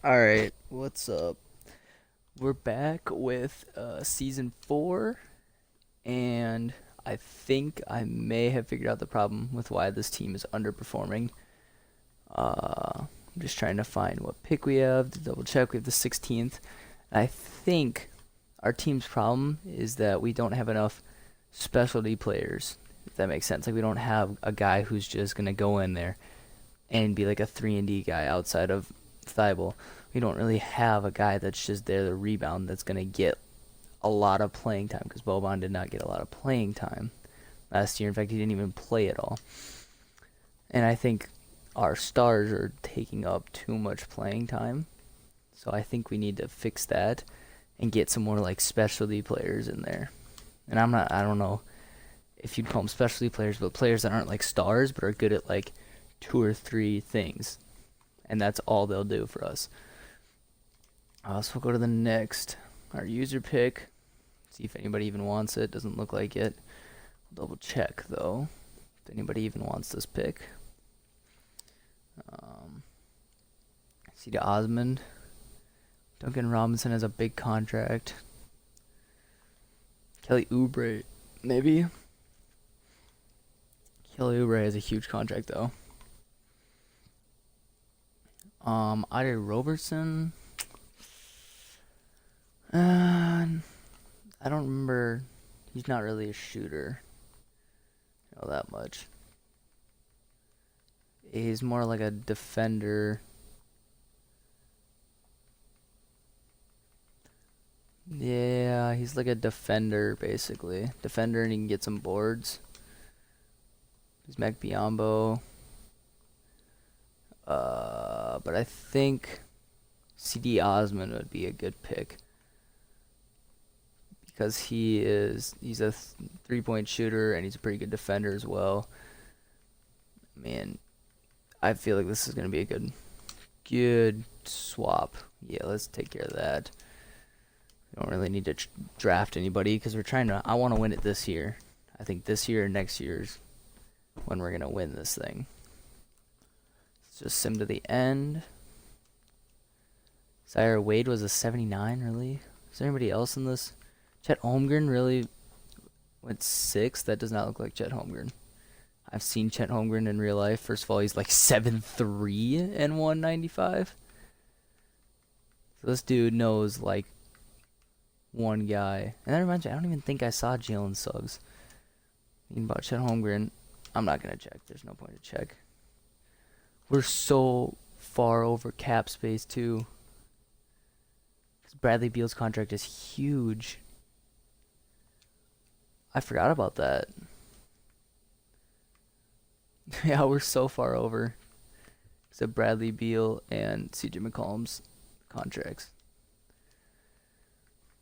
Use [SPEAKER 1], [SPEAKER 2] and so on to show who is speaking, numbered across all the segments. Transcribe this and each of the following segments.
[SPEAKER 1] Alright, what's up? We're back with season 4, and I think I may have figured out the problem with why this team is underperforming. I'm just trying to find what pick we have to double check. We have the 16th. I think our team's problem is that we don't have enough specialty players, if that makes sense. Like, we don't have a guy who's just going to go in there and be like a 3 and D guy outside of Thibault. We don't really have a guy that's just there to rebound that's going to get a lot of playing time because Boban did not get a lot of playing time last year. In fact, he didn't even play at all. And I think our stars are taking up too much playing time. So I think we need to fix that and get some more like specialty players in there. And I don't know if you'd call them specialty players, but players that aren't like stars but are good at like two or three things. And that's all they'll do for us. So we'll go to the next. Our user pick. See if anybody even wants it. Doesn't look like it. We'll double check though if anybody even wants this pick. See the Osmond. Duncan Robinson has a big contract. Kelly Oubre, maybe. Kelly Oubre has a huge contract though. Ida Robertson. I don't remember. He's not really a shooter. I know that much. He's more like a defender. Yeah, he's like a defender, basically. Defender, and he can get some boards. He's Mac Biombo. But I think CD Osman would be a good pick. Because he's a 3-point shooter, and he's a pretty good defender as well. Man, I feel like this is going to be a good swap. Yeah, let's take care of that. We don't really need to draft anybody because I want to win it this year. I think this year or next year's when we're going to win this thing. Let's just sim to the end. Zaire Wade was a 79, really? Is there anybody else in this? Chet Holmgren really went 6th. That does not look like Chet Holmgren. I've seen Chet Holmgren in real life. First of all, he's like 7'3" and 195. So this dude knows like one guy. And that reminds me, I don't even think I saw Jalen Suggs. Thinking about Chet Holmgren, I'm not going to check. There's no point to check. We're so far over cap space, too. Because Bradley Beal's contract is huge. I forgot about that. Yeah, we're so far over. Except Bradley Beal and CJ McCollum's contracts.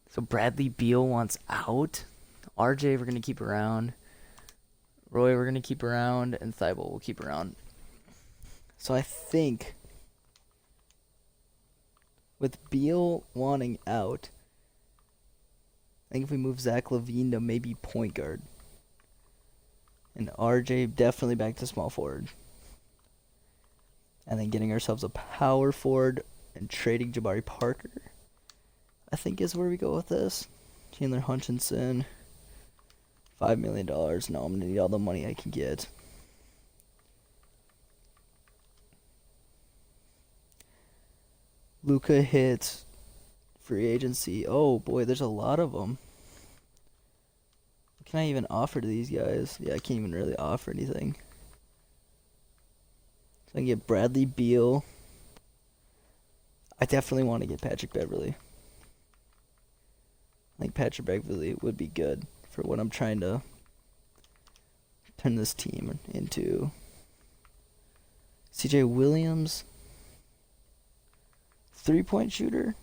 [SPEAKER 1] So Bradley Beal wants out. RJ we're going to keep around. Roy we're going to keep around. And Thibault we'll keep around. So I think with Beal wanting out, I think if we move Zach LaVine to maybe point guard. And RJ definitely back to small forward. And then getting ourselves a power forward and trading Jabari Parker, I think is where we go with this. Chandler Hutchinson, $5 million. No, I'm going to need all the money I can get. Luka hits free agency. Oh boy, there's a lot of them. What can I even offer to these guys? Yeah, I can't even really offer anything. So I can get Bradley Beal. I definitely want to get Patrick Beverly. I think Patrick Beverly would be good for what I'm trying to turn this team into. CJ Williams, 3-point shooter.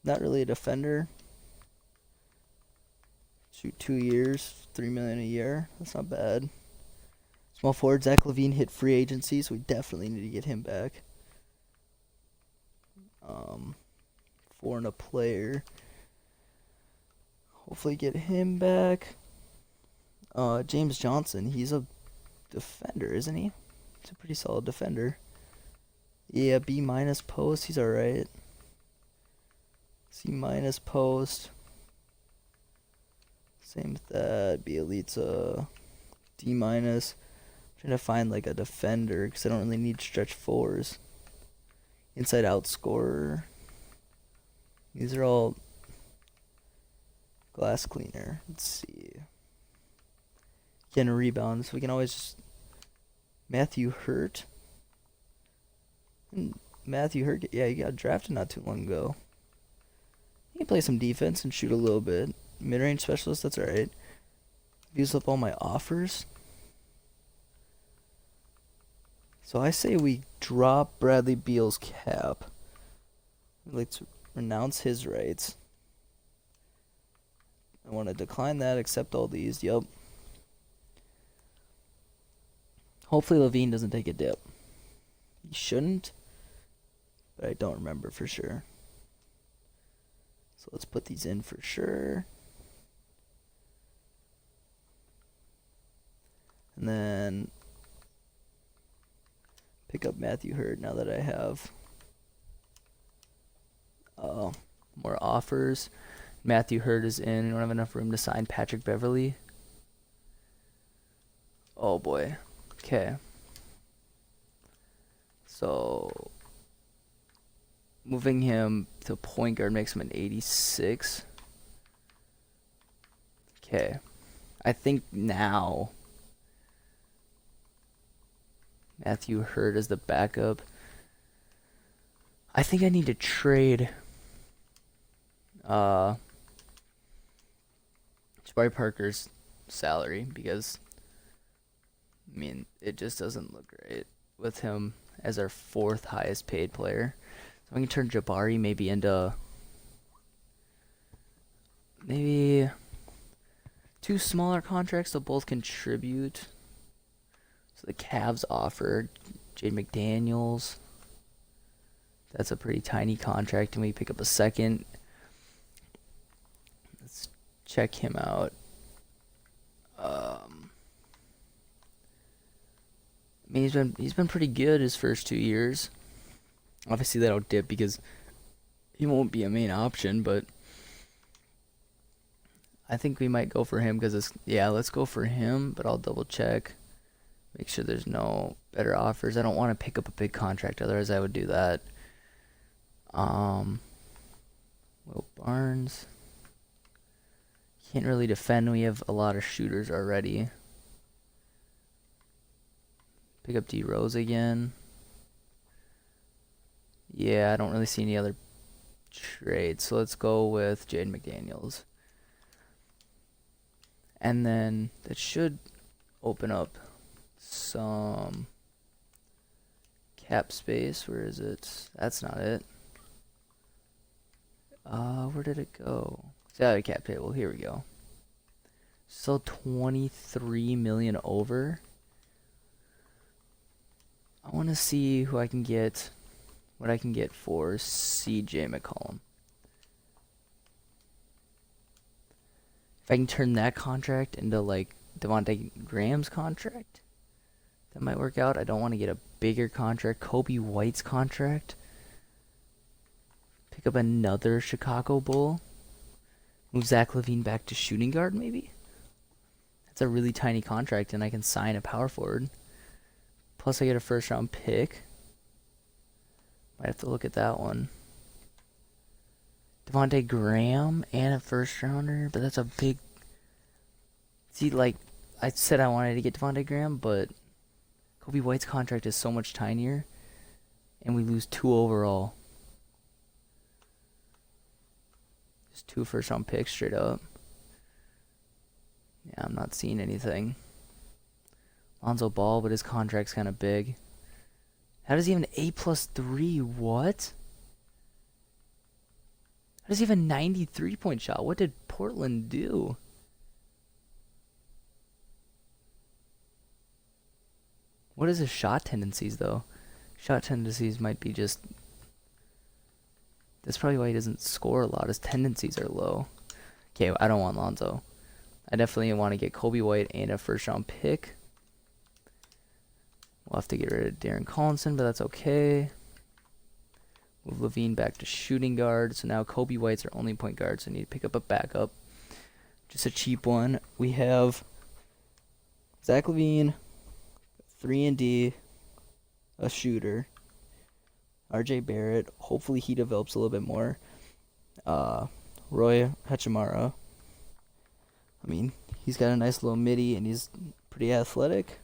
[SPEAKER 1] Not really a defender. Shoot 2 years, $3 million a year. That's not bad. Small forward Zach LaVine hit free agency, so we definitely need to get him back. For a player. Hopefully get him back. James Johnson, he's a defender, isn't he? He's a pretty solid defender. Yeah, B minus post. He's alright. C minus post. Same with that. B elite's D minus. Trying to find like a defender because I don't really need stretch fours. Inside out scorer. These are all glass cleaner. Let's see. Getting a rebound, so we can always just Matthew Hurt. Matthew Hurt, yeah, he got drafted not too long ago. He can play some defense and shoot a little bit. Mid-range specialist, that's alright. Used up all my offers. So I say we drop Bradley Beal's cap. I'd like to renounce his rights. I want to decline that, accept all these. Yup. Hopefully Levine doesn't take a dip. He shouldn't, but I don't remember for sure. So let's put these in for sure. And then pick up Matthew Hurt now that I have more offers. Matthew Hurt is in. We don't have enough room to sign Patrick Beverly. Oh boy. Okay. So moving him to point guard makes him an 86. Okay. I think now Matthew Hurt is the backup. I think I need to trade Jabari Parker's salary because, I mean, it just doesn't look great with him as our fourth highest paid player. So I can turn Jabari maybe into maybe 2 smaller contracts so both contribute. So the Cavs offer Jade McDaniels. That's a pretty tiny contract, and we pick up a second. Let's check him out. I mean, he's been pretty good his first 2 years. Obviously, that'll dip because he won't be a main option, but I think we might go for him because it's, yeah, let's go for him, but I'll double check. Make sure there's no better offers. I don't want to pick up a big contract, otherwise I would do that. Will Barnes. Can't really defend. We have a lot of shooters already. Pick up D Rose again. Yeah, I don't really see any other trades. So let's go with Jaden McDaniels. And then that should open up some cap space. Where is it? That's not it. Where did it go? Salary cap table. Here we go. Still 23 million over. I want to see who I can get, what I can get for CJ McCollum. If I can turn that contract into like Devontae Graham's contract, that might work out. I don't want to get a bigger contract. Kobe White's contract. Pick up another Chicago Bull. Move Zach LaVine back to shooting guard, maybe? That's a really tiny contract, and I can sign a power forward. Plus, I get a first-round pick. Might have to look at that one. Devontae Graham and a first-rounder, but that's a big... See, like, I said I wanted to get Devontae Graham, but Kobe White's contract is so much tinier, and we lose 2 overall. Just 2 first-round picks straight up. Yeah, I'm not seeing anything. Lonzo Ball, but his contract's kind of big. How does he have an A+3? What? How does he have a 93-point shot? What did Portland do? What is his shot tendencies, though? Shot tendencies might be just... That's probably why he doesn't score a lot. His tendencies are low. Okay, I don't want Lonzo. I definitely want to get Kobe White and a first-round pick. We'll have to get rid of Darren Collinson, but that's okay. Move Levine back to shooting guard. So now Kobe White's our only point guard. So I need to pick up a backup. Just a cheap one. We have Zach Levine, 3-and-D, a shooter. RJ Barrett. Hopefully he develops a little bit more. Roy Hachimura. I mean, he's got a nice little midi and he's pretty athletic.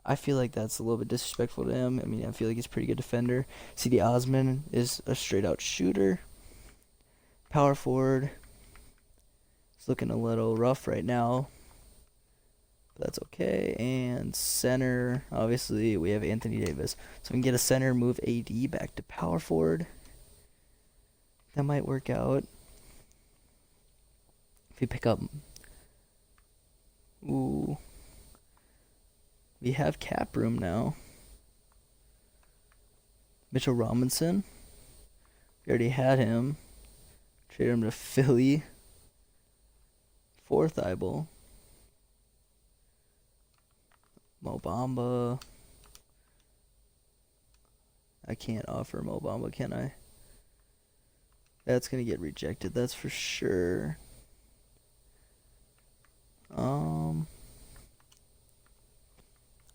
[SPEAKER 1] I feel like that's a little bit disrespectful to him. I mean, I feel like he's a pretty good defender. C.D. Osman is a straight-out shooter. Power forward. It's looking a little rough right now, but that's okay. And center, obviously, we have Anthony Davis. So we can get a center, move AD back to power forward. That might work out. If we pick up... Ooh... We have cap room now. Mitchell Robinson. We already had him. Traded him to Philly. Fourth eyeball. Mo Bamba. I can't offer Mo Bamba, can I? That's going to get rejected, that's for sure.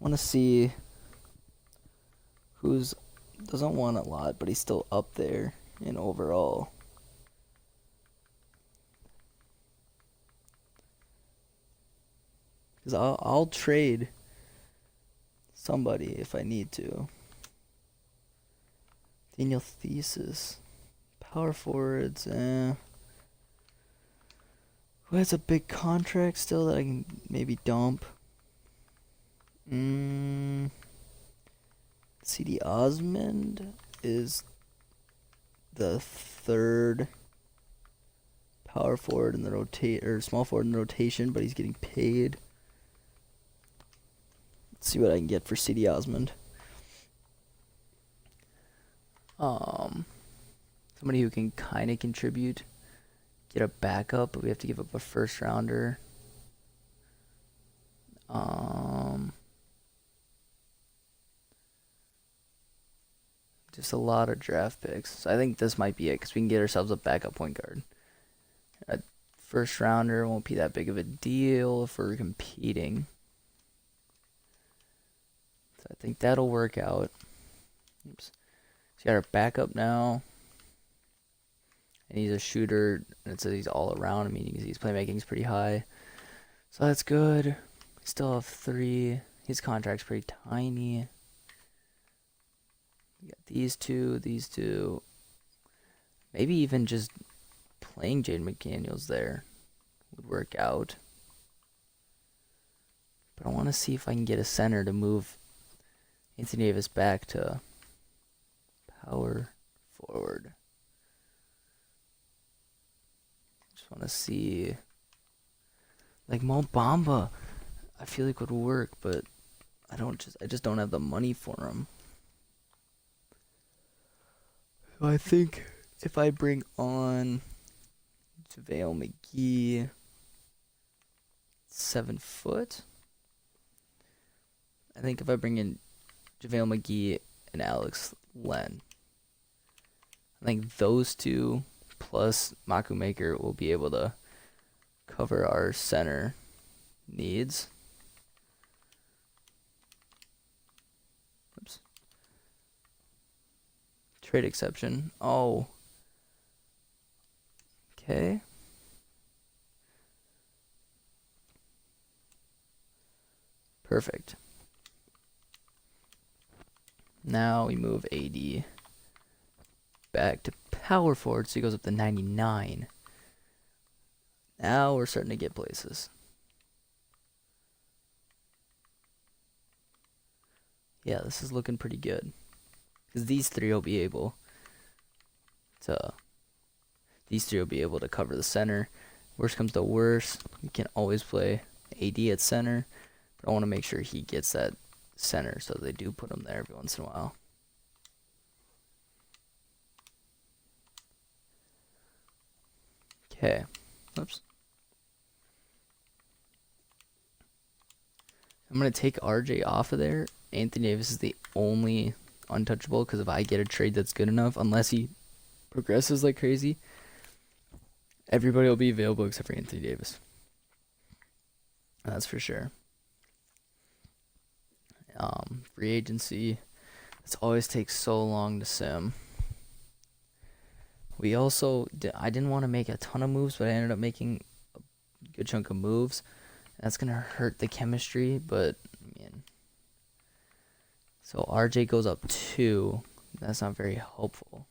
[SPEAKER 1] Want to see who's doesn't want a lot, but he's still up there in overall. Because I'll trade somebody if I need to. Daniel Thesis, power forwards. Who has a big contract still that I can maybe dump? C.D. Osmond is the third power forward in the small forward in the rotation, but he's getting paid. Let's see what I can get for C.D. Osmond. Somebody who can kind of contribute, get a backup, but we have to give up a first rounder. Just a lot of draft picks. So I think this might be it because we can get ourselves a backup point guard. A first rounder won't be that big of a deal if we're competing. So I think that'll work out. Oops. So we got our backup now. And he's a shooter. And it says he's all around, meaning his playmaking's pretty high. So that's good. We still have 3. His contract's pretty tiny. We got these two. Maybe even just playing Jaden McDaniels there would work out. But I want to see if I can get a center to move Anthony Davis back to power forward. Just want to see, like Mo Bamba, I feel like would work, but I just don't have the money for him. So I think if I bring on JaVale McGee, 7 foot. I think if I bring in JaVale McGee and Alex Len, I think those two plus Maku Maker will be able to cover our center needs. Oops. Trade exception. Oh. Okay. Perfect. Now we move AD back to power forward, so he goes up to 99. Now we're starting to get places. Yeah, this is looking pretty good. Because these three will be able to cover the center. Worst comes to worst, we can always play AD at center, but I want to make sure he gets that center, so they do put him there every once in a while. Okay. Oops. I'm going to take RJ off of there. Anthony Davis is the only untouchable because if I get a trade that's good enough, unless he progresses like crazy, everybody will be available except for Anthony Davis. That's for sure. Free agency. It always takes so long to sim. We also, I didn't want to make a ton of moves, but I ended up making a good chunk of moves. That's going to hurt the chemistry, but, man. So RJ goes up 2. That's not very helpful.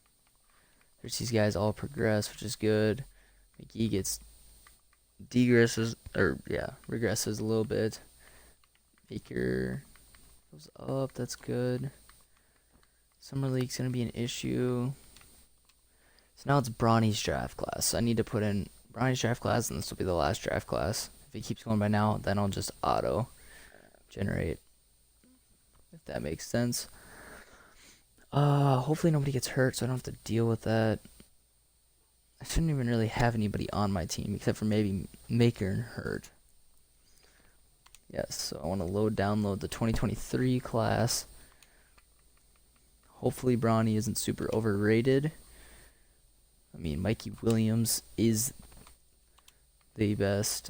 [SPEAKER 1] There's these guys all progress, which is good. McGee gets regresses a little bit. Baker goes up, that's good. Summer League's going to be an issue. So now it's Bronny's draft class. So I need to put in Bronny's draft class, and this will be the last draft class. If it keeps going by now, then I'll just auto generate, if that makes sense. Hopefully nobody gets hurt, so I don't have to deal with that. I shouldn't even really have anybody on my team, except for maybe Maker and Hurt. Yes, so I want to download the 2023 class. Hopefully Bronny isn't super overrated. I mean, Mikey Williams is the best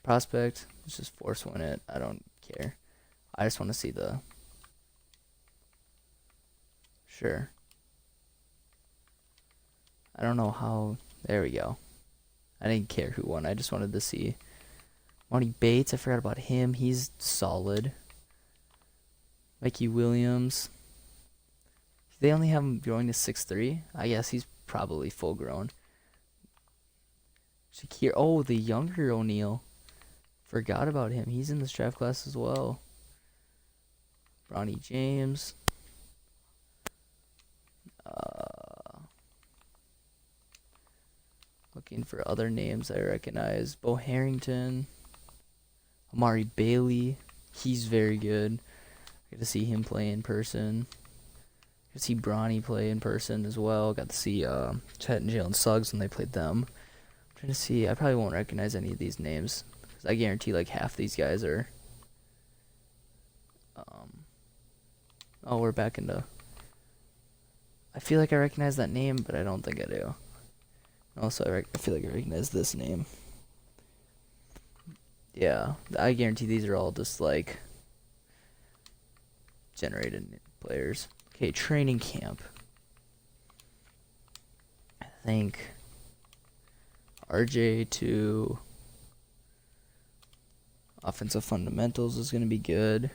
[SPEAKER 1] prospect. Let's just force win it. I don't care. I just want to see the... Sure. I don't know how... There we go. I didn't care who won. I just wanted to see. Monty Bates, I forgot about him. He's solid. Mikey Williams. They only have him growing to 6'3". I guess he's probably full grown. Shakir. Oh, the younger O'Neal. Forgot about him. He's in this draft class as well. Bronny James. Looking for other names I recognize. Bo Harrington. Amari Bailey. He's very good. I got to see him play in person. Got to see Bronny play in person as well. Got to see Chet and Jalen Suggs when they played them. I'm trying to see. I probably won't recognize any of these names, because I guarantee like half these guys are... Oh, we're back into... I feel like I recognize that name, but I don't think I do. Also, I feel like I recognize this name. Yeah, I guarantee these are all just like generated players. Okay, training camp. I think RJ to offensive fundamentals is going to be good.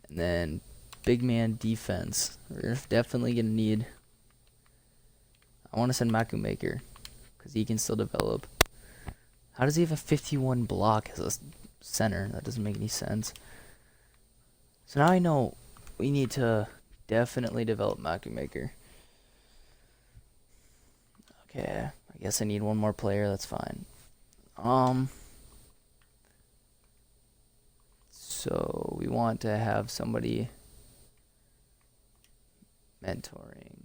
[SPEAKER 1] And then big man defense. We're definitely going to need... I want to send Maku Maker, because he can still develop. How does he have a 51 block as a center? That doesn't make any sense. So now I know we need to definitely develop Maku Maker. Okay, I guess I need one more player. That's fine. So we want to have somebody mentoring.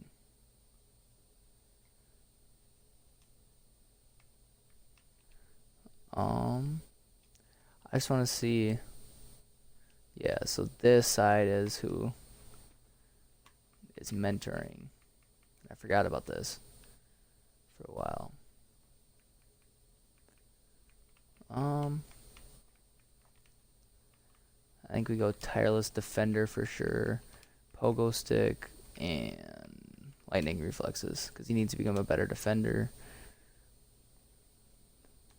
[SPEAKER 1] I just want to see. Yeah, so this side is who is mentoring. I forgot about this for a while. I think we go tireless defender for sure, pogo stick, and lightning reflexes, because he needs to become a better defender.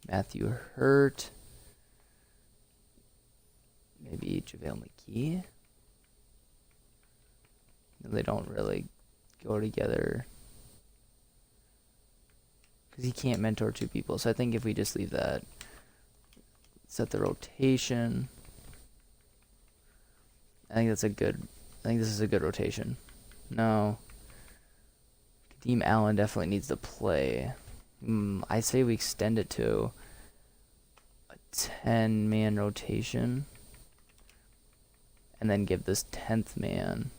[SPEAKER 1] Matthew Hurt. Maybe JaVale McGee. They don't really go together, because he can't mentor two people. So I think if we just leave that, set the rotation. I think this is a good rotation. No. Kadeem Allen definitely needs to play. I say we extend it to a 10-man rotation, and then give this 10th man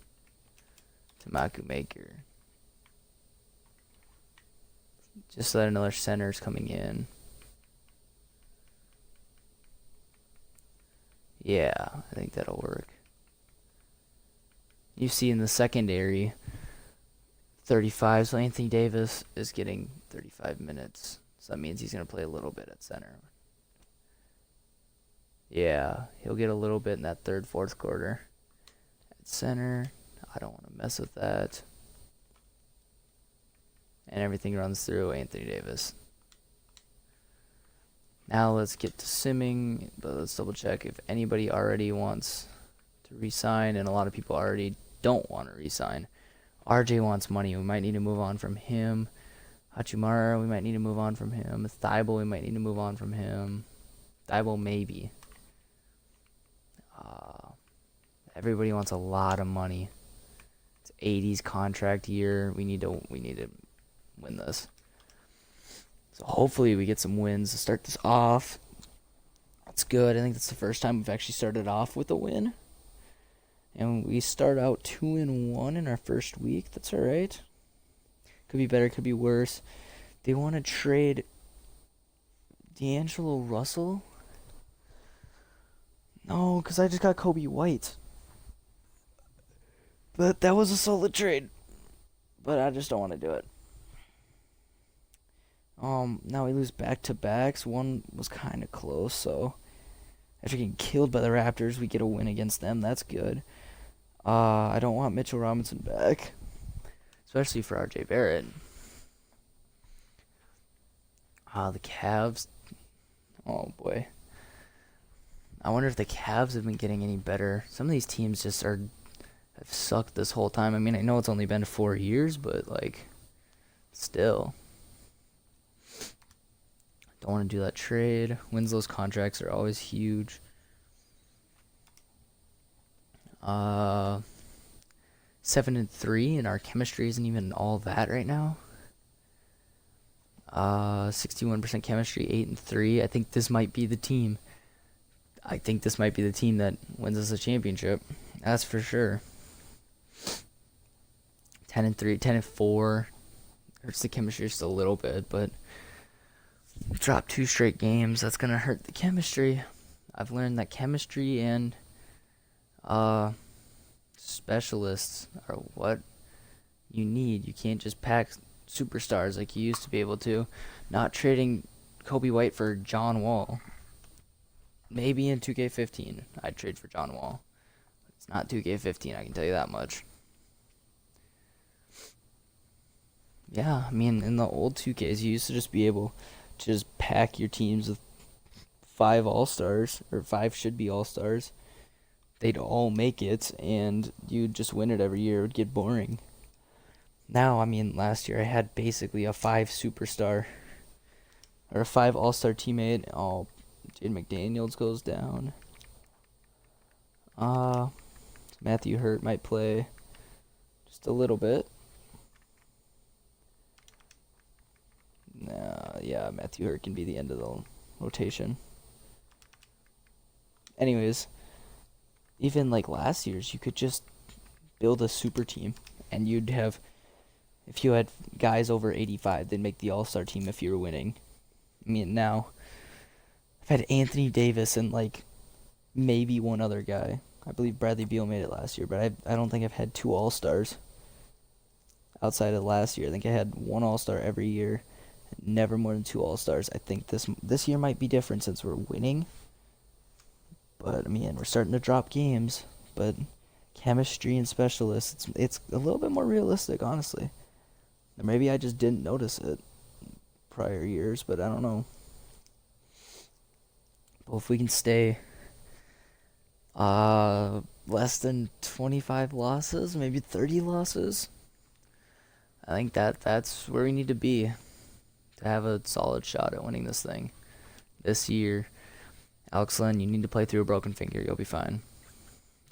[SPEAKER 1] to Maku Maker. Just so that another center's coming in. Yeah, I think that'll work. You see in the secondary, 35, so Anthony Davis is getting 35 minutes. So that means he's going to play a little bit at center. Yeah, he'll get a little bit in that third, fourth quarter. At center, I don't want to mess with that. And everything runs through Anthony Davis. Now let's get to simming, but let's double check if anybody already wants to re-sign, and a lot of people already don't want to re-sign. RJ wants money. We might need to move on from him. Hachimura, we might need to move on from him. Thibault, we might need to move on from him. Thibault, maybe. Everybody wants a lot of money. It's 80s contract year. We need to win this. So hopefully we get some wins to start this off. That's good. I think that's the first time we've actually started off with a win. And we start out 2-1 in our first week. That's all right. Could be better, could be worse. They want to trade D'Angelo Russell? No, because I just got Kobe White. But that was a solid trade. But I just don't want to do it. Now we lose back-to-backs. One was kind of close, so after getting killed by the Raptors, we get a win against them. That's good. I don't want Mitchell Robinson back, especially for RJ Barrett. The Cavs. Oh boy. I wonder if the Cavs have been getting any better. Some of these teams just have sucked this whole time. I mean, I know it's only been 4 years, but like, still. Don't want to do that trade. Winslow's contracts are always huge. 7-3, and our chemistry isn't even all that right now. 61% chemistry, 8-3. I think this might be the team. I think this might be the team that wins us a championship. That's for sure. 10-3, 10-4. Hurts the chemistry just a little bit, but we dropped 2 straight games. That's gonna hurt the chemistry. I've learned that chemistry and specialists are what you need. You can't just pack superstars like you used to be able to. Not trading Kobe White for John Wall. Maybe in 2K15 I'd trade for John Wall. It's not 2K15, I can tell you that much. Yeah, I mean, in the old 2Ks, you used to just be able to just pack your teams with 5 All-Stars, or 5 should-be All-Stars. They'd all make it, and you'd just win it every year. It would get boring. Now, I mean, last year I had basically a 5 superstar, or a 5 All-Star teammate. Oh, Jaden McDaniels goes down. Matthew Hurt might play just a little bit. Yeah, Matthew Hurt can be the end of the rotation. Anyways, even like last year's, you could just build a super team, and you'd have, if you had guys over 85, they'd make the All-Star team if you were winning. I mean, now, I've had Anthony Davis and like maybe one other guy. I believe Bradley Beal made it last year, but I don't think I've had 2 All-Stars outside of last year. I think I had 1 All-Star every year, never more than 2 All-Stars. I think this year might be different since we're winning. But I mean, we're starting to drop games. But chemistry and specialists, it's a little bit more realistic, honestly. Or maybe I just didn't notice it prior years, but I don't know. Well, if we can stay less than 25 losses, maybe 30 losses, I think that's where we need to be to have a solid shot at winning this thing this year. Alex Len, you need to play through a broken finger. You'll be fine.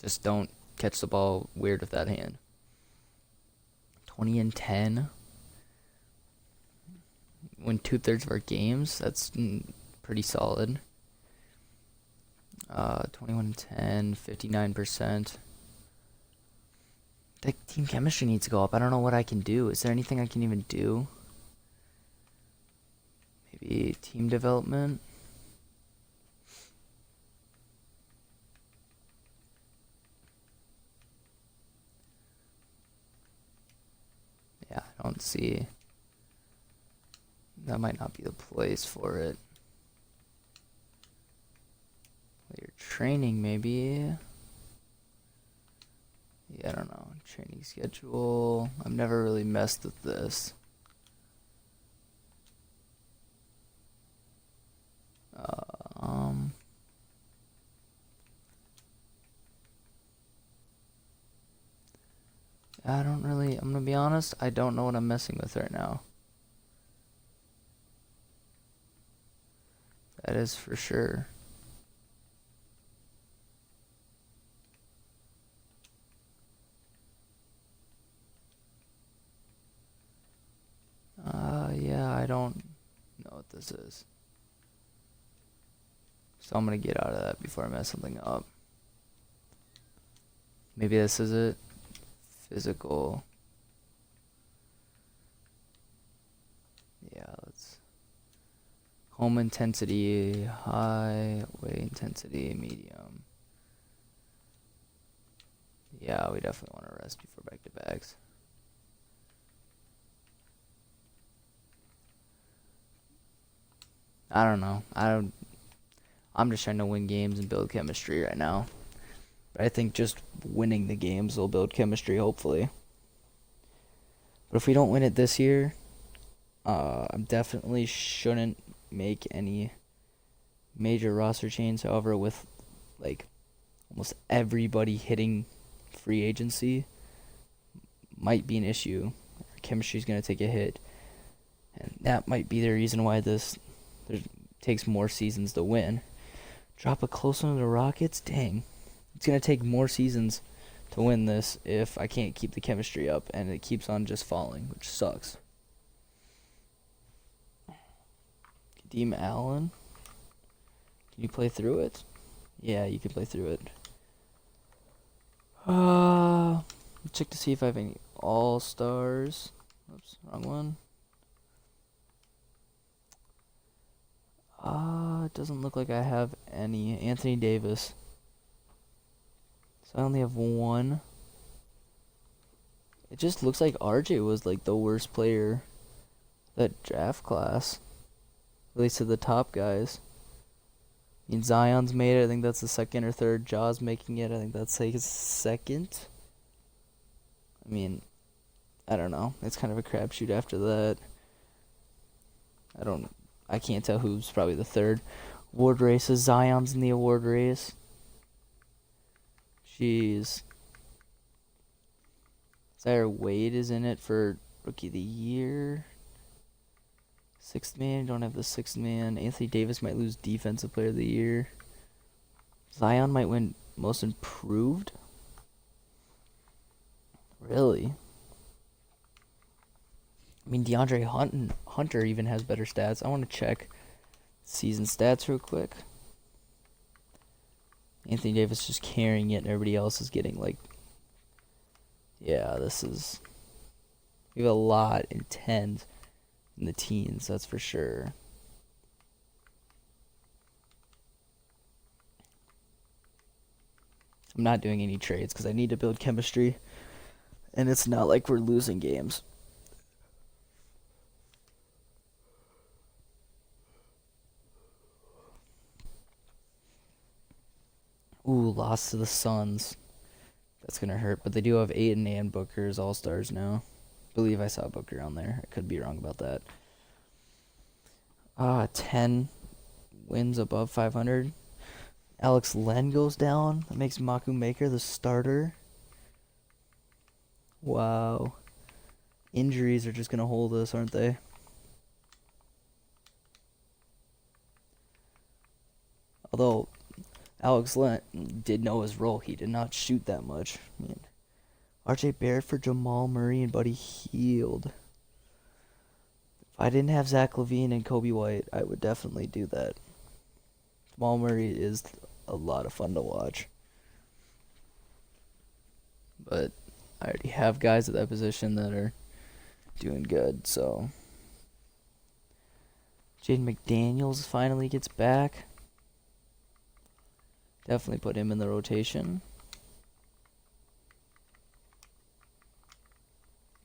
[SPEAKER 1] Just don't catch the ball weird with that hand. 20-10. Win 2/3 of our games. That's pretty solid. 21-10, 59%. The team chemistry needs to go up. I don't know what I can do. Is there anything I can even do? Maybe team development. let's see. That might not be the place for it. Your training, maybe. Yeah, I don't know. Training schedule. I've never really messed with this. I don't really, I'm gonna be honest, I don't know what I'm messing with right now. That is for sure. Yeah, I don't know what this is. So I'm gonna get out of that before I mess something up. Maybe this is it. Physical. Yeah, let's. Home intensity, high, weight intensity, medium. Yeah, we definitely want to rest before back-to-backs. I don't know. I'm just trying to win games and build chemistry right now. But I think just winning the games will build chemistry, hopefully. But if we don't win it this year, I definitely shouldn't make any major roster change. However, with like almost everybody hitting free agency, might be an issue. Our chemistry is going to take a hit. And that might be the reason why this takes more seasons to win. Drop a close one to the Rockets? Dang. It's going to take more seasons to win this if I can't keep the chemistry up and it keeps on just falling, which sucks. Kadeem Allen? Can you play through it? Yeah, you can play through it. Check to see if I have any all-stars. Oops, wrong one. It doesn't look like I have any. Anthony Davis. So I only have one. It just looks like RJ was like the worst player that draft class. At least to the top guys. I mean, Zion's made it. I think that's the second or third. Jaw's making it. I think that's like his second. I mean, I don't know. It's kind of a crapshoot after that. I can't tell who's probably the third. Award races. Zion's in the award race. Jeez. Zaire Wade is in it for Rookie of the Year. Sixth man. Don't have the sixth man. Anthony Davis might lose Defensive Player of the Year. Zion might win Most Improved. Really? I mean, DeAndre Hunter even has better stats. I want to check season stats real quick. Anthony Davis just carrying it, and everybody else is getting, like... Yeah, this is... We have a lot in tens in the teens, that's for sure. I'm not doing any trades because I need to build chemistry. And it's not like we're losing games. Ooh, lost to the Suns. That's going to hurt. But they do have Ayton and Booker as all-stars now. I believe I saw Booker on there. I could be wrong about that. 10 wins above 500. Alex Len goes down. That makes Maku Maker the starter. Wow. Injuries are just going to hold us, aren't they? Although Alex Len did know his role. He did not shoot that much. I mean, RJ Barrett for Jamal Murray and Buddy Hield. If I didn't have Zach LaVine and Kobe White, I would definitely do that. Jamal Murray is a lot of fun to watch. But I already have guys at that position that are doing good, so. Jaden McDaniels finally gets back. Definitely put him in the rotation.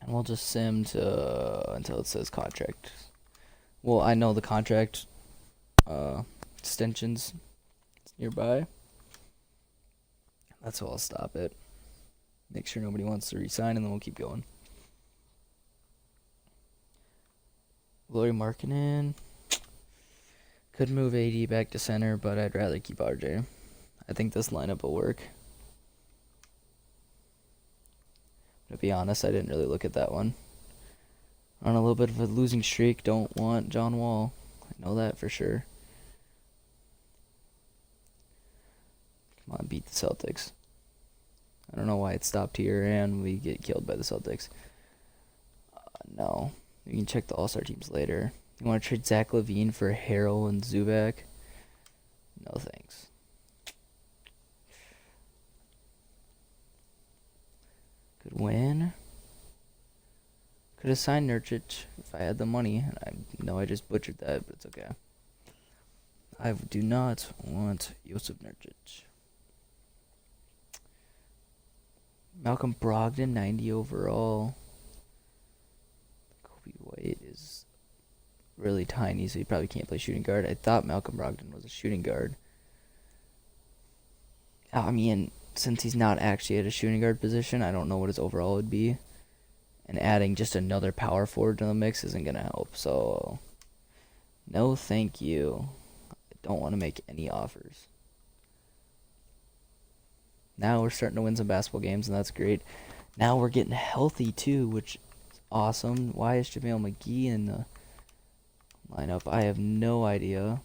[SPEAKER 1] And we'll just sim to until it says contract. Well, I know the contract extensions nearby. That's how I'll stop it. Make sure nobody wants to resign, and then we'll keep going. Lauri Markkanen. Could move AD back to center, but I'd rather keep RJ. I think this lineup will work. To be honest, I didn't really look at that one. On a little bit of a losing streak, don't want John Wall. I know that for sure. Come on, beat the Celtics. I don't know why it stopped here and we get killed by the Celtics. No. You can check the All-Star teams later. You want to trade Zach LaVine for Harrell and Zubac? No thanks. Could win. Could have signed Nurkic if I had the money. I know I just butchered that, but it's okay. I do not want Yusuf Nurkic. Malcolm Brogdon, 90 overall. Kobe White is really tiny, so he probably can't play shooting guard. I thought Malcolm Brogdon was a shooting guard. I mean, since he's not actually at a shooting guard position, I don't know what his overall would be. And adding just another power forward to the mix isn't going to help. So, no thank you. I don't want to make any offers. Now we're starting to win some basketball games, and that's great. Now we're getting healthy, too, which is awesome. Why is JaVale McGee in the lineup? I have no idea.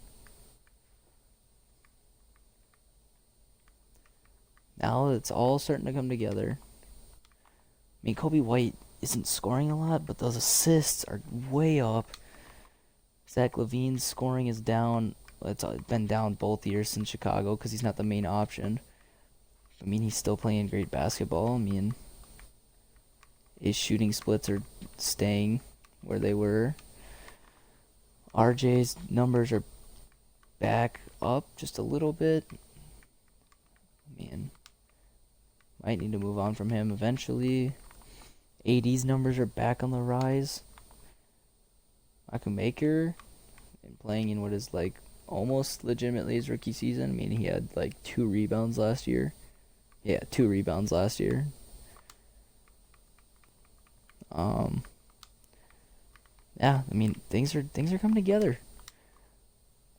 [SPEAKER 1] Now it's all starting to come together. I mean, Kobe White isn't scoring a lot, but those assists are way up. Zach LaVine's scoring is down. It's been down both years since Chicago because he's not the main option. I mean, he's still playing great basketball. I mean, his shooting splits are staying where they were. RJ's numbers are back up just a little bit. Man, might need to move on from him eventually. AD's numbers are back on the rise. Maker, and playing in what is like almost legitimately his rookie season. I mean, he had like 2 rebounds last year. Yeah, 2 rebounds last year. Yeah, I mean, things are coming together.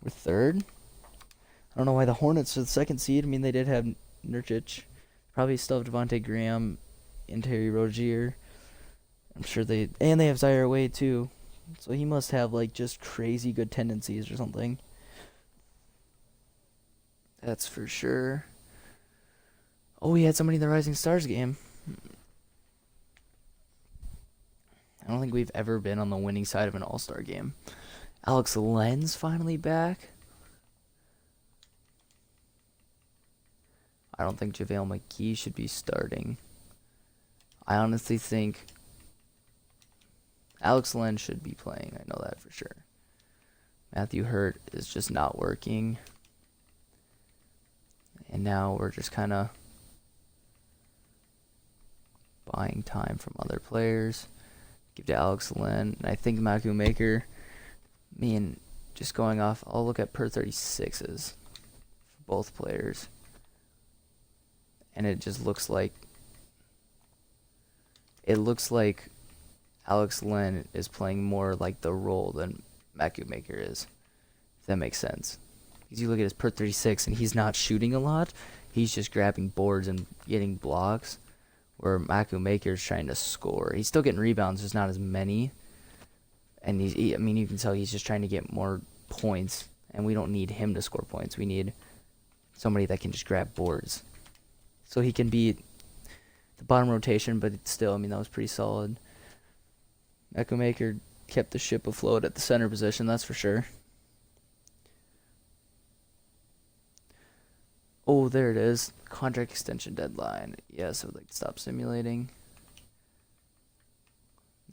[SPEAKER 1] We're third. I don't know why the Hornets are the 2nd seed. I mean, they did have Nurkic. Probably still have Devontae Graham and Terry Rozier. I'm sure they have Zaire Wade too. So he must have like just crazy good tendencies or something. That's for sure. Oh, he had somebody in the Rising Stars game. I don't think we've ever been on the winning side of an All-Star game. Alex Len's finally back. I don't think JaVale McGee should be starting. I honestly think Alex Len should be playing. I know that for sure. Matthew Hurt is just not working. And now we're just kind of buying time from other players. Give to Alex Len. And I think Maker, just going off, I'll look at per 36s for both players. And it just looks like Alex Len is playing more like the role than Maker is. If that makes sense. Because you look at his per 36 and he's not shooting a lot. He's just grabbing boards and getting blocks. Where Maker is trying to score. He's still getting rebounds, just not as many. And you can tell he's just trying to get more points. And we don't need him to score points. We need somebody that can just grab boards. So he can be the bottom rotation, but it's still, that was pretty solid. Maker kept the ship afloat at the center position, that's for sure. Oh, there it is. Contract extension deadline. Yes, I would like to stop simulating.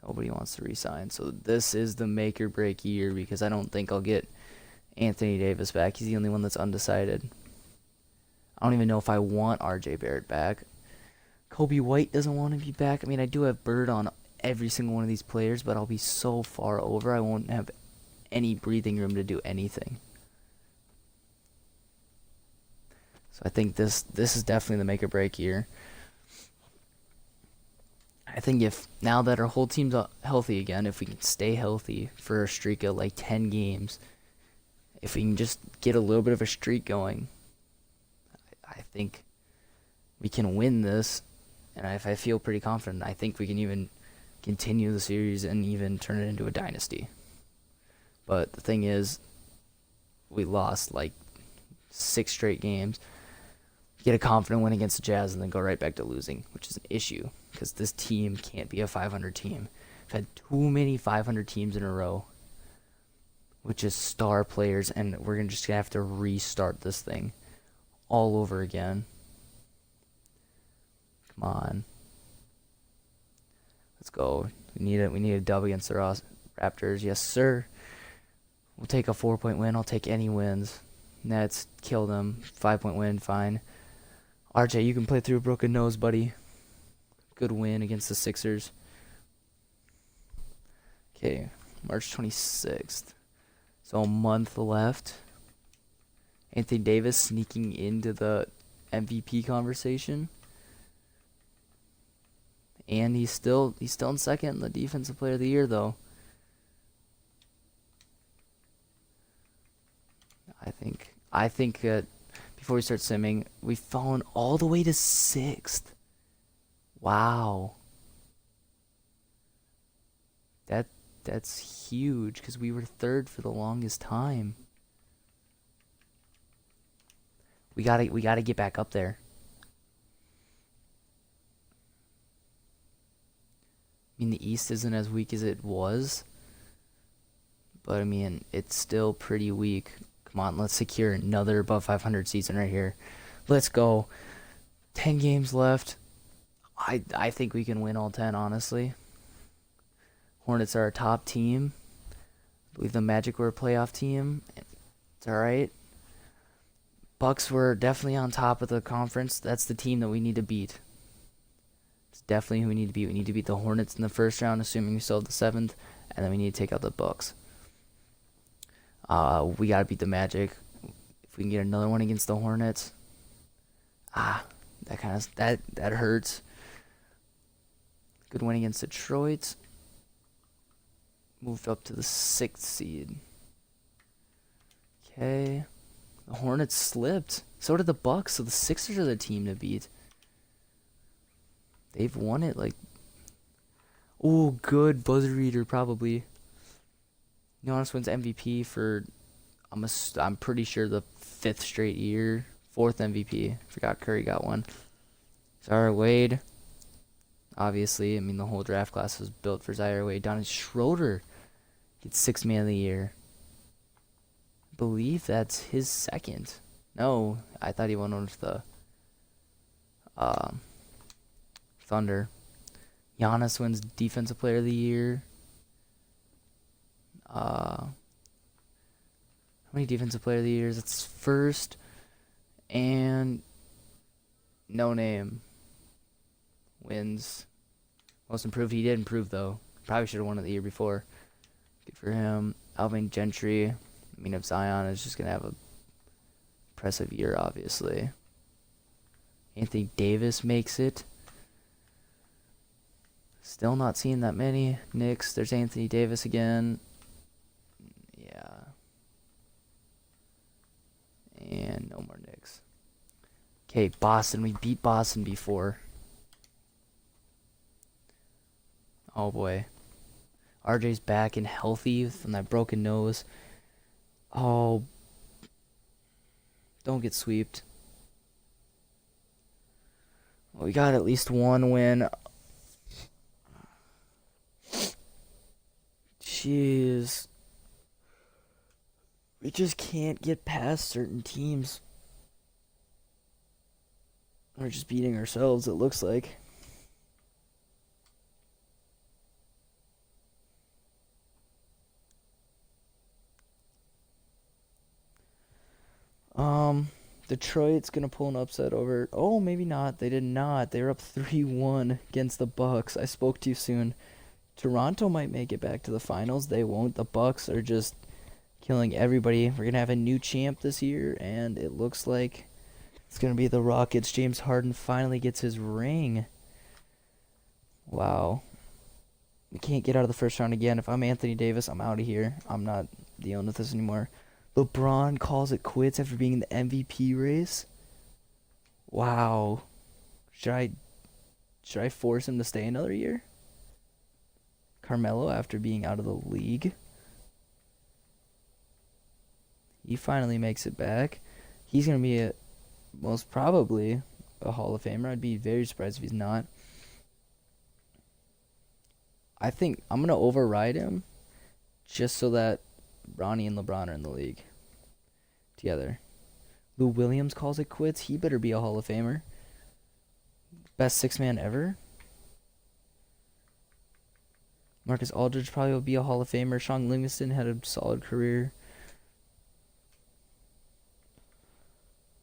[SPEAKER 1] Nobody wants to resign. So this is the make or break year because I don't think I'll get Anthony Davis back. He's the only one that's undecided. I don't even know if I want RJ Barrett back. Kobe White doesn't want to be back. I do have Bird on every single one of these players, but I'll be so far over I won't have any breathing room to do anything. So I think this is definitely the make or break year. I think if now that our whole team's healthy again, if we can stay healthy for a streak of like 10 games, if we can just get a little bit of a streak going, I think we can win this. And if I feel pretty confident, I think we can even continue the series and even turn it into a dynasty. But the thing is, we lost like 6 straight games. Get a confident win against the Jazz and then go right back to losing, which is an issue because this team can't be a 500 team. I've had too many 500 teams in a row, which is star players, and we're just gonna have to restart this thing all over again. Come on, let's go. We need a dub against the Raptors, yes sir. We'll take a 4-point win. I'll take any wins. Nets, kill them. 5-point win, fine. RJ, you can play through a broken nose, buddy. Good win against the Sixers. Okay, March 26th. So a month left. Anthony Davis sneaking into the MVP conversation. And he's still in second in the Defensive Player of the Year, though. I think that before we start simming, we've fallen all the way to 6th. Wow. That's huge because we were 3rd for the longest time. We gotta get back up there. I mean, the East isn't as weak as it was, but I mean, it's still pretty weak. Come on, let's secure another above 500 season right here. Let's go. 10 games left. I think we can win all 10, honestly. Hornets are our top team. I believe the Magic were a playoff team. It's alright. Bucks were definitely on top of the conference. That's the team that we need to beat. It's definitely who we need to beat. We need to beat the Hornets in the first round, assuming we still have the 7th. And then we need to take out the Bucks. We gotta beat the Magic. If we can get another one against the Hornets, that hurts. Good win against Detroit. Moved up to the 6th seed. Okay, the Hornets slipped. So did the Bucks. So the Sixers are the team to beat. They've won it like. Oh, good buzzer beater probably. Giannis wins MVP for, I'm pretty sure the 5th straight year. 4th MVP. Forgot Curry got one. Zaire Wade. Obviously, I mean, the whole draft class was built for Zaire Wade. Dennis Schroeder gets 6th man of the year. I believe that's his 2nd. No, I thought he won one with the Thunder. Giannis wins Defensive Player of the Year. How many Defensive Player of the Years? It's 1st. And no name wins Most Improved. He did improve, though. Probably should have won it the year before. Good for him. Alvin Gentry. I mean, if Zion is just going to have a impressive year, obviously. Anthony Davis makes it. Still not seeing that many. Knicks, there's Anthony Davis again. Yeah. And no more Knicks. Okay, Boston. We beat Boston before. Oh boy. RJ's back and healthy from that broken nose. Oh. Don't get sweeped. Well, we got at least one win. Jeez. We just can't get past certain teams. We're just beating ourselves, it looks like. Detroit's gonna pull an upset over. Oh, maybe not. They did not. They were up 3-1 against the Bucks. I spoke too soon. Toronto might make it back to the finals. They won't. The Bucks are just killing everybody. We're gonna have a new champ this year, and it looks like it's gonna be the Rockets. James Harden finally gets his ring. Wow. We can't get out of the first round again. If I'm Anthony Davis, I'm out of here. I'm not dealing with this anymore. LeBron calls it quits after being in the MVP race. Wow. Should I force him to stay another year? Carmelo after being out of the league. He finally makes it back. He's going to be most probably a Hall of Famer. I'd be very surprised if he's not. I think I'm going to override him just so that Ronnie and LeBron are in the league together. Lou Williams calls it quits. He better be a Hall of Famer. Best six man ever. Marcus Aldridge probably will be a Hall of Famer. Sean Livingston had a solid career.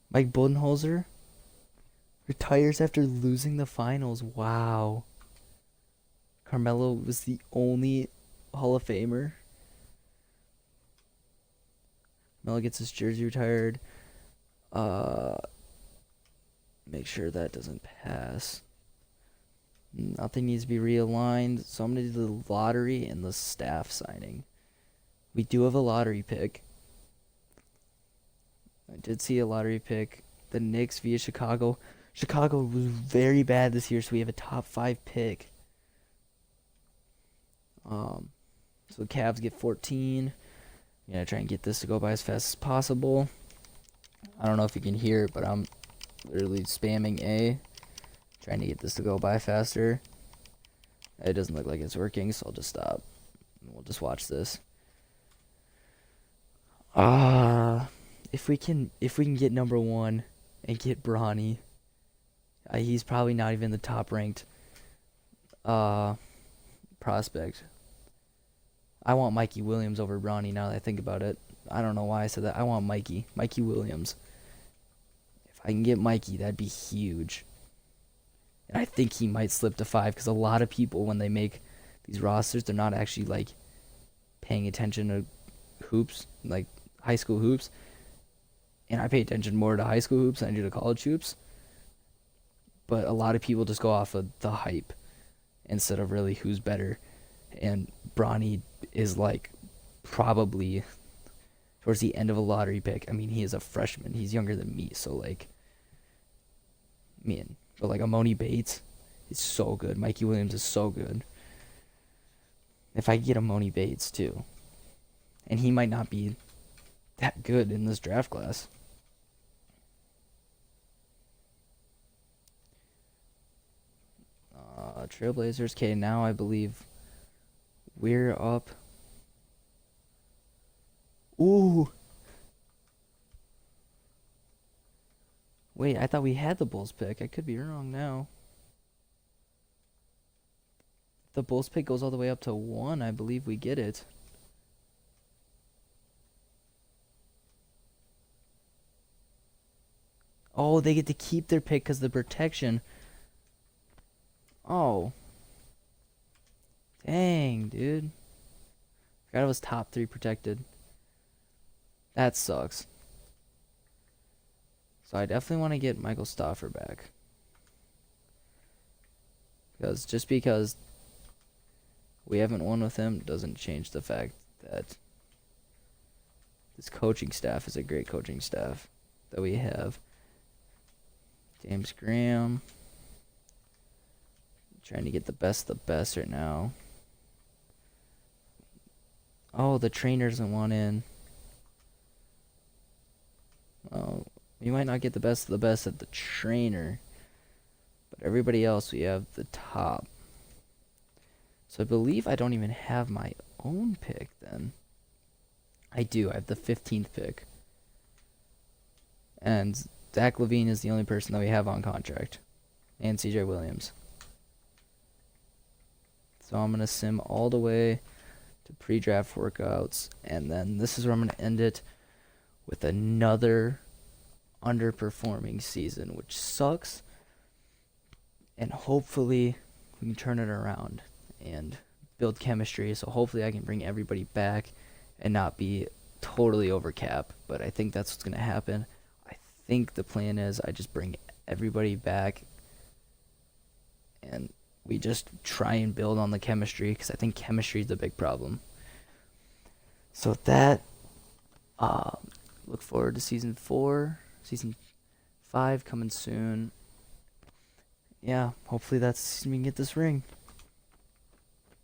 [SPEAKER 1] Mike Budenholzer retires after losing the finals. Wow. Carmelo was the only Hall of Famer. Carmelo gets his jersey retired. Make sure that doesn't pass. Nothing needs to be realigned, so I'm going to do the lottery and the staff signing. We do have a lottery pick. I did see a lottery pick. The Knicks via Chicago. Chicago was very bad this year, so we have a top 5 pick. So the Cavs get 14. I'm going to try and get this to go by as fast as possible. I don't know if you can hear it, but I'm literally spamming A. Trying to get this to go by faster. It doesn't look like it's working, so I'll just stop. We'll just watch this. If we can get number 1 and get Bronny, he's probably not even the top ranked prospect. I want Mikey Williams over Bronny now that I think about it. I don't know why I said that. I want Mikey Williams. If I can get Mikey, that'd be huge. And I think he might slip to 5 because a lot of people, when they make these rosters, they're not actually like paying attention to hoops, like high school hoops. And I pay attention more to high school hoops than I do to college hoops. But a lot of people just go off of the hype instead of really who's better. And Bronny is like probably towards the end of a lottery pick. I mean, he is a freshman. He's younger than me, so like, man. But like Amoni Bates is so good. Mikey Williams is so good. If I get Amoni Bates too, and he might not be that good in this draft class. Trailblazers. Okay, now I believe we're up. Ooh. Wait, I thought we had the Bulls pick. I could be wrong now. If the Bulls pick goes all the way up to 1, I believe we get it. Oh, they get to keep their pick because of the protection. Oh. Dang, dude. Forgot it was top 3 protected. That sucks. So I definitely want to get Michael Stauffer back. Because we haven't won with him doesn't change the fact that this coaching staff is a great coaching staff that we have. James Graham. Trying to get the best of the best right now. Oh, the trainer doesn't want in. Oh, you might not get the best of the best at the trainer. But everybody else, we have the top. So I believe I don't even have my own pick then. I do. I have the 15th pick. And Zach LaVine is the only person that we have on contract. And CJ Williams. So I'm going to sim all the way to pre-draft workouts. And then this is where I'm going to end it with another underperforming season, which sucks. And hopefully we can turn it around and build chemistry. So hopefully I can bring everybody back and not be totally over cap. But I think that's what's gonna happen. I think the plan is I just bring everybody back and we just try and build on the chemistry, because I think chemistry is the big problem. So with that, look forward to season 4, season 5 coming soon. Yeah, hopefully we can get this ring.